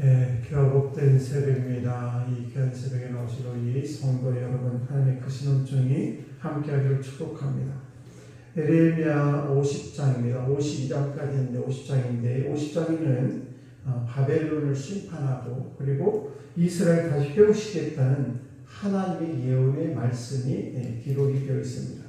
귀하 복된 새벽입니다. 이 귀한 새벽에 나오실 우리 성도 여러분, 하나님의 크신 은총이 함께하기를 축복합니다. 에레미야 50장입니다. 52장까지 있는데 50장인데 50장에는 바벨론을 심판하고 그리고 이스라엘 다시 회복시키겠다는 하나님의 예언의 말씀이 기록이 되어 있습니다.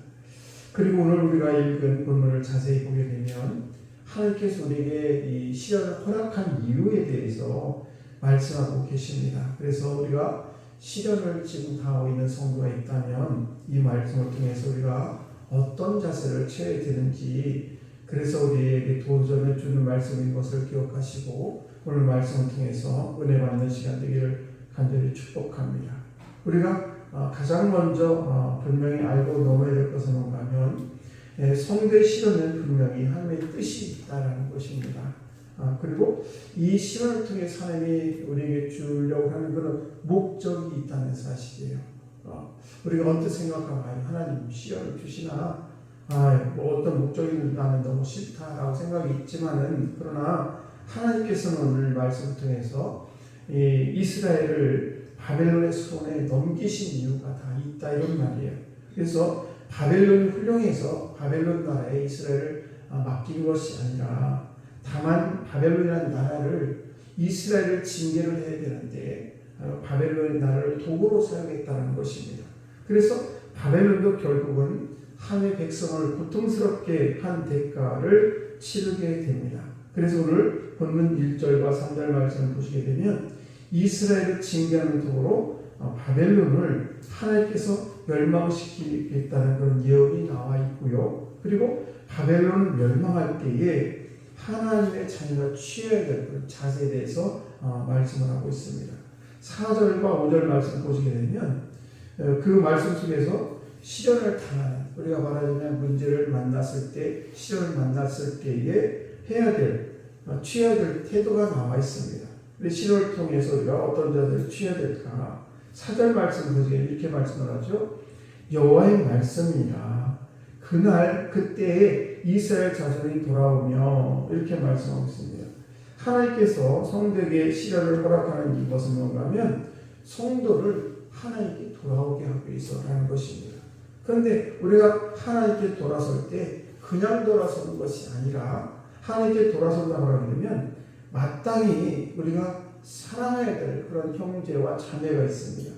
그리고 오늘 우리가 읽은 본문을 자세히 보게 되면 하나님께서 우리에게 이 시련을 허락한 이유에 대해서 말씀하고 계십니다. 그래서 우리가 시련을 지금 당하고 있는 성도가 있다면 이 말씀을 통해서 우리가 어떤 자세를 취해야 되는지, 그래서 우리에게 도전을 주는 말씀인 것을 기억하시고 오늘 말씀을 통해서 은혜 받는 시간 되기를 간절히 축복합니다. 우리가 가장 먼저 분명히 알고 넘어야 될 것은 뭔가 하면 성도의 시련은 분명히 하나님의 뜻이 있다는 것입니다. 그리고 이 시련을 통해 하나님이 우리에게 주려고 하는 그런 목적이 있다는 사실이에요. 우리가 언뜻 생각하면 하나님 시련을 주시나 뭐 어떤 목적이 나는 너무 싫다라고 생각이 있지만은, 그러나 하나님께서는 오늘 말씀을 통해서 이 이스라엘을 바벨론의 손에 넘기신 이유가 다 있다 이런 말이에요. 그래서 바벨론이 훌륭해서 바벨론 나라에 이스라엘을 맡긴 것이 아니라 다만 바벨론이라는 나라를 이스라엘을 징계를 해야 되는데 바벨론의 나라를 도구로 사용했다는 것입니다. 그래서 바벨론도 결국은 하나님의 백성을 고통스럽게 한 대가를 치르게 됩니다. 그래서 오늘 본문 1절과 3절 말씀을 보시게 되면 이스라엘을 징계하는 도구로 바벨론을 하나님께서 멸망시키겠다는 그런 예언이 나와 있고요. 그리고 바벨론을 멸망할 때에 하나님의 자녀가 취해야 될 그런 자세에 대해서 말씀을 하고 있습니다. 4절과 5절 말씀 보시게 되면 그 말씀 속에서 시련을 당하는, 우리가 말하자면 문제를 만났을 때, 시련을 만났을 때에 해야 될, 취해야 될 태도가 나와 있습니다. 시련을 통해서 우리가 어떤 자세를 취해야 될까? 4절 말씀 보시게 이렇게 말씀을 하죠. 여호와의 말씀이라 그날 그때에 이스라엘 자손이 돌아오며, 이렇게 말씀하고 있습니다. 하나님께서 성도에게 시련을 허락하는 이것은 뭔가 하면 성도를 하나님께 돌아오게 하기 위해서라는 것입니다. 그런데 우리가 하나님께 돌아설 때 그냥 돌아서는 것이 아니라 하나님께 돌아선다고 하게 되면 마땅히 우리가 사랑해야 될 그런 형제와 자매가 있습니다.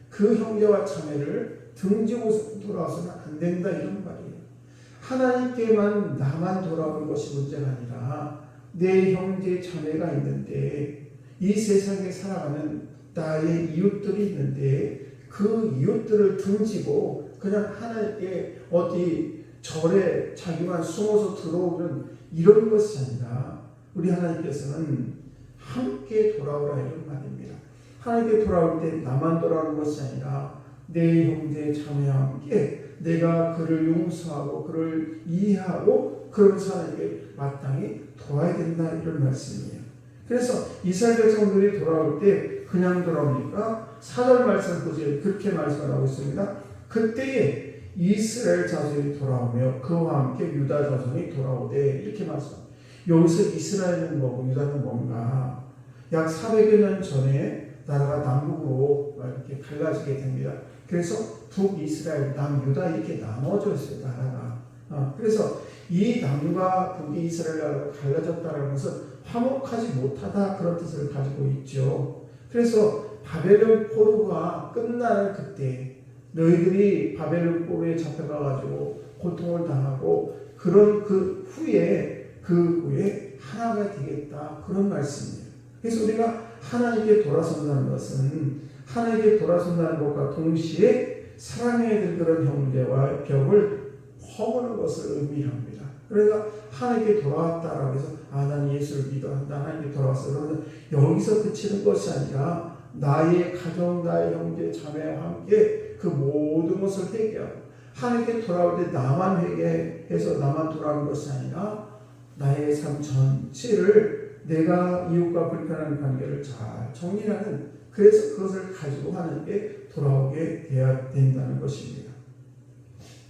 그 형제와 자매를 등지고 돌아와서는 안 된다 이런 말이에요. 하나님께만 나만 돌아오는 것이 문제가 아니라 내 형제 자매가 있는데, 이 세상에 살아가는 나의 이웃들이 있는데 그 이웃들을 등지고 그냥 하나님께 어디 절에 자기만 숨어서 들어오는 이런 것이 아니라 우리 하나님께서는 함께 돌아오라 이런 말입니다. 하나님께 돌아올 때 나만 돌아오는 것이 아니라 내 형제 자매와 함께 내가 그를 용서하고 그를 이해하고 그러면서 하나님께 마땅히 돌아야 된다 이런 말씀이에요. 그래서 이스라엘 백성들이 돌아올 때 그냥 돌아오니까 4절 말씀을 보세요. 그렇게 말씀을 하고 있습니다. 그때에 이스라엘 자손이 돌아오며 그와 함께 유다 자손이 돌아오되, 이렇게 말씀합니다. 여기서 이스라엘은 뭐고 유다는 뭔가? 약 400여 년 전에 나라가 남북으로 이렇게 갈라지게 됩니다. 그래서 북이스라엘, 남유다 이렇게 나눠져 있어요, 나라가. 그래서 이 남과 북이 이스라엘 나라가 갈라졌다는 것은 화목하지 못하다 그런 뜻을 가지고 있죠. 그래서 바벨론 포로가 끝나는 그때 너희들이 바벨론 포로에 잡혀가가지고 고통을 당하고 그런 그 후에 하나가 되겠다 그런 말씀이에요. 그래서 우리가 하나님께 돌아선다는 것은 하나님께 돌아선다는 것과 동시에 사랑해야 될 그런 형제와 벽을 허무는 것을 의미합니다. 그러니까 하나님께 돌아왔다라고 해서 나는 예수를 믿어한다, 하나님께 돌아왔어, 그러면 여기서 그치는 것이 아니라 나의 가정, 나의 형제 자매와 함께 그 모든 것을 회개하고 하나님께 돌아올 때 나만 회개해서 나만 돌아오는 것이 아니라 나의 삶 전체를 내가 이웃과 불편한 관계를 잘 정리하는, 그래서 그것을 가지고 하나님께 돌아오게 돼야 된다는 것입니다.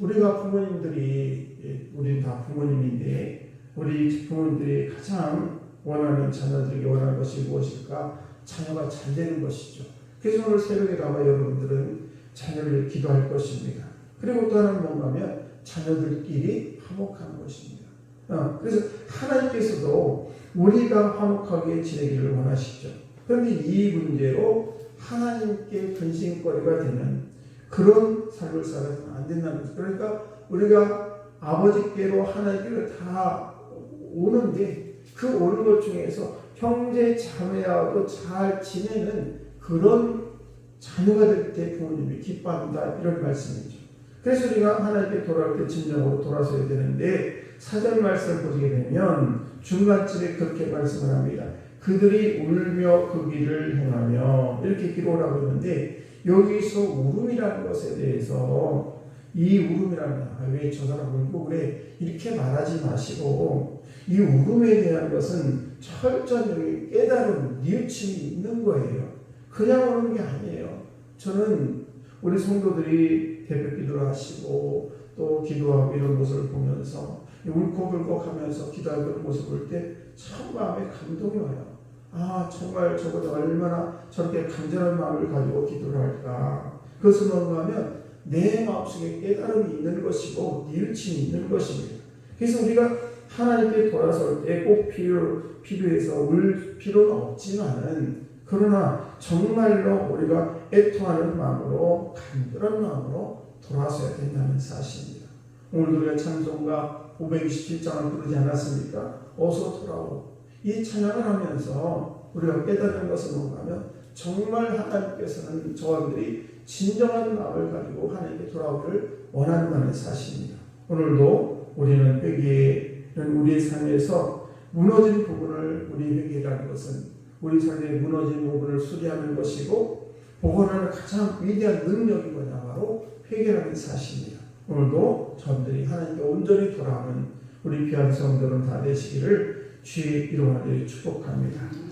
우리가 부모님들이, 우리는 다 부모님인데 우리 부모님들이 가장 원하는 자녀들에게 원하는 것이 무엇일까? 자녀가 잘 되는 것이죠. 그래서 오늘 새벽에 아마 여러분들은 자녀를 기도할 것입니다. 그리고 또 하나는 뭔가 하면 자녀들끼리 화목하는 것입니다. 그래서 하나님께서도 우리가 화목하게 지내기를 원하시죠. 그런데 이 문제로 하나님께 근심거리가 되는 그런 삶을 살아서는 안 된다는 거죠. 그러니까 우리가 아버지께로 하나님께로 다 오는데 그 오는 것 중에서 형제 자매하고 잘 지내는 그런 자녀가 될 때 부모님이 기뻐한다, 이런 말씀이죠. 그래서 우리가 하나님께 돌아올 때 진정으로 돌아서야 되는데, 사절 말씀을 보게 되면 중간쯤에 그렇게 말씀을 합니다. 그들이 울며 그 길을 행하며, 이렇게 기록을 하고 있는데, 여기서 울음이라는 것에 대해서 이 울음이라는, 왜 저 사람 울고 그래, 이렇게 말하지 마시고, 이 울음에 대한 것은 철저히 깨달음, 뉘우침이 있는 거예요. 그냥 오는 게 아니에요. 저는 우리 성도들이 대표 기도를 하시고 또 기도하고 이런 모습을 보면서 울컥울컥 하면서 기도하는 모습을 볼 때 참 마음에 감동이 와요. 아, 정말 저거 얼마나 저렇게 간절한 마음을 가지고 기도를 할까. 그것은 뭔가 하면 내 마음속에 깨달음이 있는 것이고 뉘우침이 있는 것입니다. 그래서 우리가 하나님께 돌아설 때 꼭 필요해서 울 필요는 없지만은, 그러나 정말로 우리가 애통하는 마음으로, 간절한 마음으로 돌아서야 된다는 사실입니다. 오늘도 우리가 찬송가 527장을 부르지 않았습니까? 어서 돌아오. 이 찬양을 하면서 우리가 깨달은 것은 뭔가 하면 정말 하나님께서는 저들이 진정한 마음을 가지고 하나님께 돌아오기를 원한다는 사실입니다. 오늘도 우리는 회개는 우리의 삶에서 무너진 부분을 우리 회개라는 것은 우리 삶의 무너진 부분을 수리하는 것이고, 복원하는 가장 위대한 능력이 뭐냐, 바로 회개라는 사실입니다. 오늘도 저들이 하나님께 온전히 돌아오는 우리 귀한 성도는 다 되시기를 주의 이름으로 축복합니다.